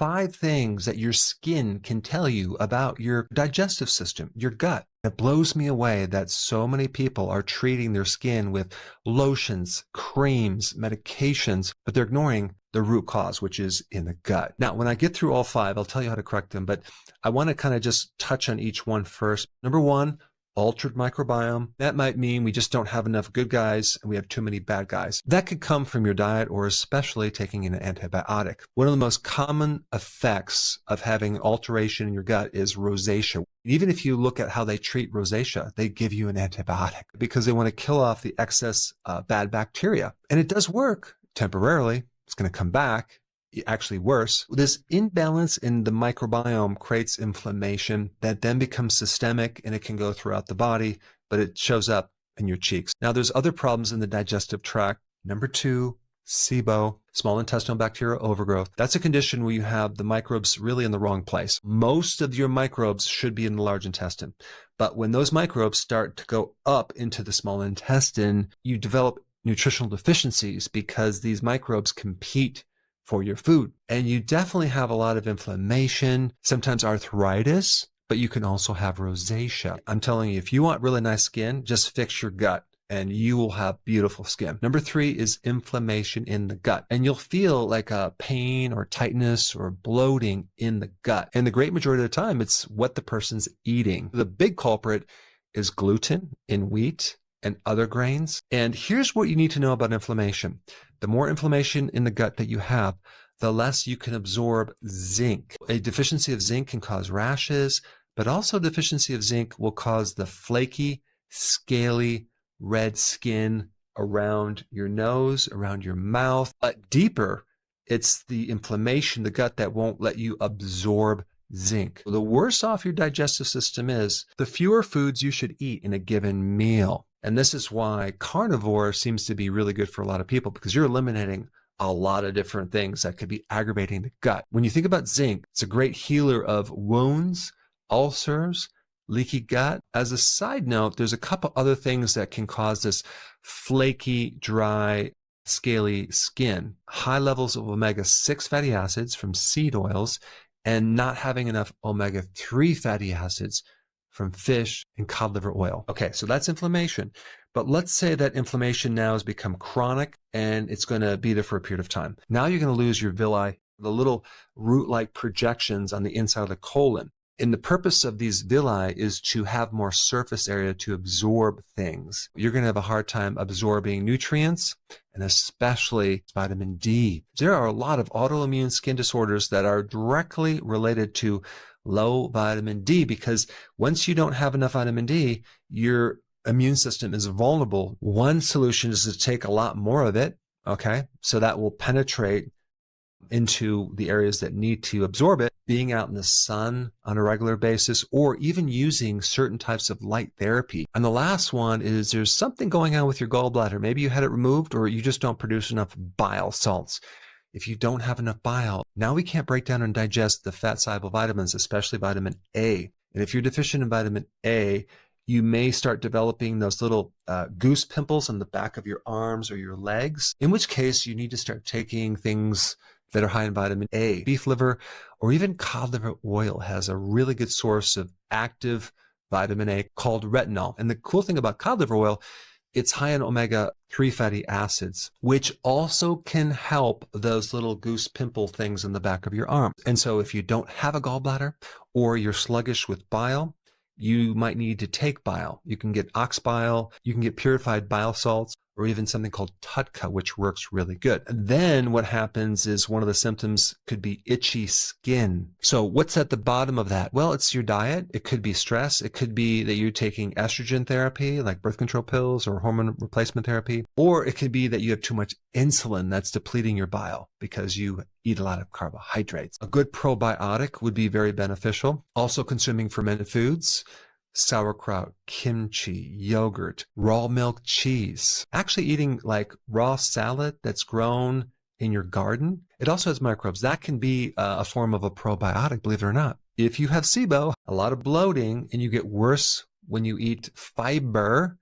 5 things that your skin can tell you about your digestive system, your gut. It blows me away that so many people are treating their skin with lotions, creams, medications, but they're ignoring the root cause, which is in the gut. Now, when I get through all 5, I'll tell you how to correct them, but I want to kind of just touch on each one first. Number 1, altered microbiome. That might mean we just don't have enough good guys and we have too many bad guys. That could come from your diet or especially taking an antibiotic. One of the most common effects of having alteration in your gut is rosacea. Even if you look at how they treat rosacea, they give you an antibiotic because they want to kill off the excess bad bacteria. And it does work temporarily. It's going to come back. Actually worse. This imbalance in the microbiome creates inflammation that then becomes systemic and it can go throughout the body, but it shows up in your cheeks. Now, there's other problems in the digestive tract. Number 2, SIBO, small intestinal bacterial overgrowth. That's a condition where you have the microbes really in the wrong place. Most of your microbes should be in the large intestine, but when those microbes start to go up into the small intestine, you develop nutritional deficiencies because these microbes compete for your food. And you definitely have a lot of inflammation, sometimes arthritis, but you can also have rosacea. I'm telling you, if you want really nice skin, just fix your gut and you will have beautiful skin. Number 3 is inflammation in the gut. And you'll feel like a pain or tightness or bloating in the gut. And the great majority of the time, it's what the person's eating. The big culprit is gluten in wheat and other grains. And here's what you need to know about inflammation. The more inflammation in the gut that you have, the less you can absorb zinc. A deficiency of zinc can cause rashes, but also deficiency of zinc will cause the flaky, scaly, red skin around your nose, around your mouth. But deeper, it's the inflammation in the gut that won't let you absorb zinc. The worse off your digestive system is, the fewer foods you should eat in a given meal. And this is why carnivore seems to be really good for a lot of people, because you're eliminating a lot of different things that could be aggravating the gut. When you think about zinc, it's a great healer of wounds, ulcers, leaky gut. As a side note, there's a couple other things that can cause this flaky, dry, scaly skin. High levels of omega-6 fatty acids from seed oils and not having enough omega-3 fatty acids from fish and cod liver oil. Okay, so that's inflammation. But let's say that inflammation now has become chronic and it's going to be there for a period of time. Now you're going to lose your villi, the little root-like projections on the inside of the colon. And the purpose of these villi is to have more surface area to absorb things. You're going to have a hard time absorbing nutrients and especially vitamin D. There are a lot of autoimmune skin disorders that are directly related to low vitamin D, because once you don't have enough vitamin D, your immune system is vulnerable. One solution is to take a lot more of it, okay? So that will penetrate into the areas that need to absorb it, being out in the sun on a regular basis, or even using certain types of light therapy. And the last one is there's something going on with your gallbladder. Maybe you had it removed or you just don't produce enough bile salts. If you don't have enough bile, now we can't break down and digest the fat-soluble vitamins, especially vitamin A. And if you're deficient in vitamin A, you may start developing those little goose pimples on the back of your arms or your legs, in which case you need to start taking things that are high in vitamin A. Beef liver or even cod liver oil has a really good source of active vitamin A called retinol. And the cool thing about cod liver oil, it's high in omega-3 fatty acids, which also can help those little goose pimple things in the back of your arm. And so if you don't have a gallbladder or you're sluggish with bile, you might need to take bile. You can get ox bile, you can get purified bile salts, or even something called TUDCA, which works really good. And then what happens is one of the symptoms could be itchy skin. So what's at the bottom of that? Well, it's your diet. It could be stress. It could be that you're taking estrogen therapy, like birth control pills or hormone replacement therapy. Or it could be that you have too much insulin that's depleting your bile because you eat a lot of carbohydrates. A good probiotic would be very beneficial. Also consuming fermented foods, sauerkraut, kimchi, yogurt, raw milk cheese. Actually eating like raw salad that's grown in your garden. It also has microbes. That can be a form of a probiotic, believe it or not. If you have SIBO, a lot of bloating, and you get worse when you eat fiber,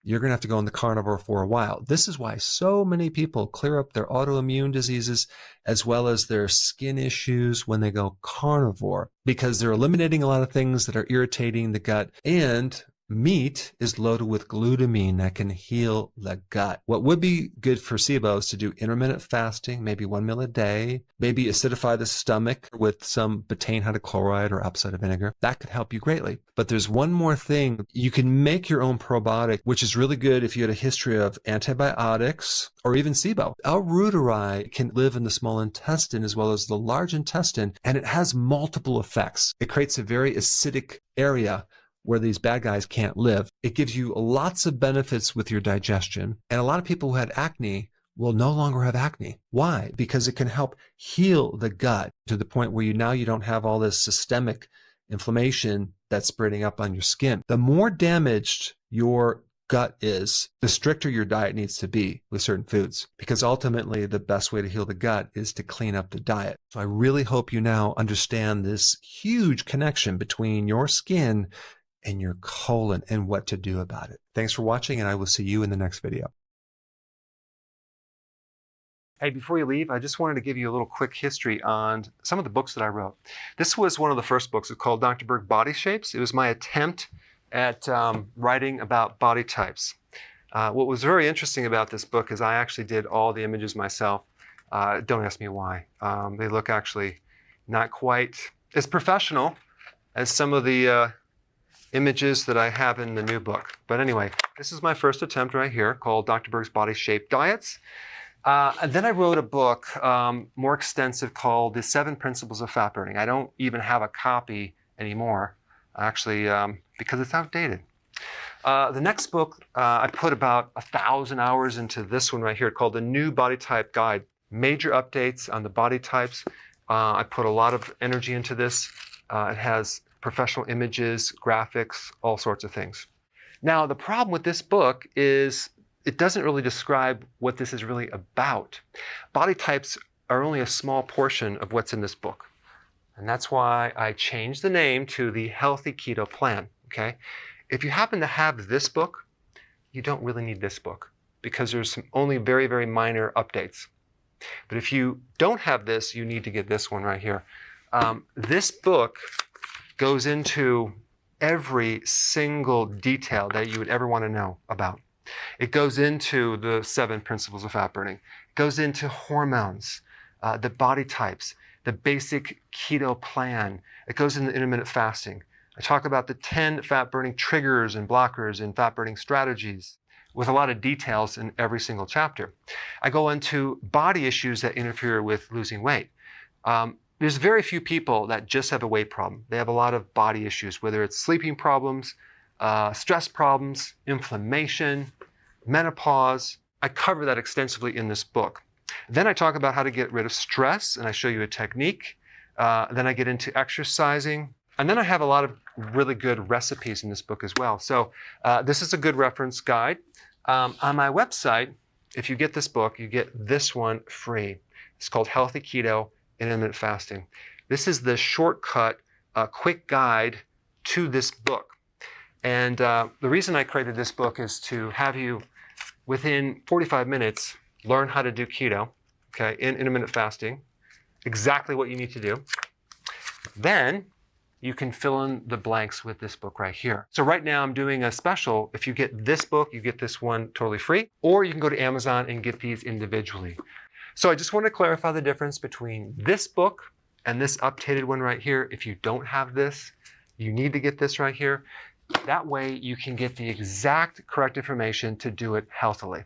you're going to have to go on the carnivore for a while. This is why so many people clear up their autoimmune diseases as well as their skin issues when they go carnivore, because they're eliminating a lot of things that are irritating the gut, and meat is loaded with glutamine that can heal the gut. What would be good for SIBO is to do intermittent fasting, maybe 1 meal a day, maybe acidify the stomach with some betaine hydrochloride or apple cider vinegar. That could help you greatly. But there's one more thing. You can make your own probiotic, which is really good if you had a history of antibiotics or even SIBO. L-reuteri can live in the small intestine as well as the large intestine, and it has multiple effects. It creates a very acidic area where these bad guys can't live. It gives you lots of benefits with your digestion. And a lot of people who had acne will no longer have acne. Why? Because it can help heal the gut to the point where you don't have all this systemic inflammation that's spreading up on your skin. The more damaged your gut is, the stricter your diet needs to be with certain foods, because ultimately the best way to heal the gut is to clean up the diet. So I really hope you now understand this huge connection between your skin and your colon and what to do about it. Thanks for watching, and I will see you in the next video. Hey, before you leave, I just wanted to give you a little quick history on some of the books that I wrote. This was one of the first books. It's called Dr. Berg Body Shapes. It was my attempt at writing about body types. What was very interesting about this book is I actually did all the images myself. Don't ask me why. They look actually not quite as professional as some of the images that I have in the new book. But anyway, this is my first attempt right here called Dr. Berg's Body Shape Diets. And then I wrote a book more extensive called The 7 Principles of Fat Burning. I don't even have a copy anymore, actually, because it's outdated. The next book, I put about 1,000 hours into this one right here called The New Body Type Guide. Major updates on the body types. I put a lot of energy into this. It has professional images, graphics, all sorts of things. Now, the problem with this book is it doesn't really describe what this is really about. Body types are only a small portion of what's in this book. And that's why I changed the name to the Healthy Keto Plan, okay? If you happen to have this book, you don't really need this book because there's only very, very minor updates. But if you don't have this, you need to get this one right here. This book goes into every single detail that you would ever want to know about. It goes into the 7 principles of fat burning. It goes into hormones, the body types, the basic keto plan. It goes into intermittent fasting. I talk about the 10 fat burning triggers and blockers and fat burning strategies with a lot of details in every single chapter. I go into body issues that interfere with losing weight. There's very few people that just have a weight problem. They have a lot of body issues, whether it's sleeping problems, stress problems, inflammation, menopause. I cover that extensively in this book. Then I talk about how to get rid of stress, and I show you a technique. Then I get into exercising. And then I have a lot of really good recipes in this book as well. So this is a good reference guide. On my website, if you get this book, you get this one free. It's called Healthy Keto Intermittent Fasting. This is the shortcut, quick guide to this book. And the reason I created this book is to have you, within 45 minutes, learn how to do keto, okay, in intermittent fasting, exactly what you need to do. Then you can fill in the blanks with this book right here. So right now I'm doing a special. If you get this book, you get this one totally free, or you can go to Amazon and get these individually. So I just want to clarify the difference between this book and this updated one right here. If you don't have this, you need to get this right here. That way you can get the exact correct information to do it healthily.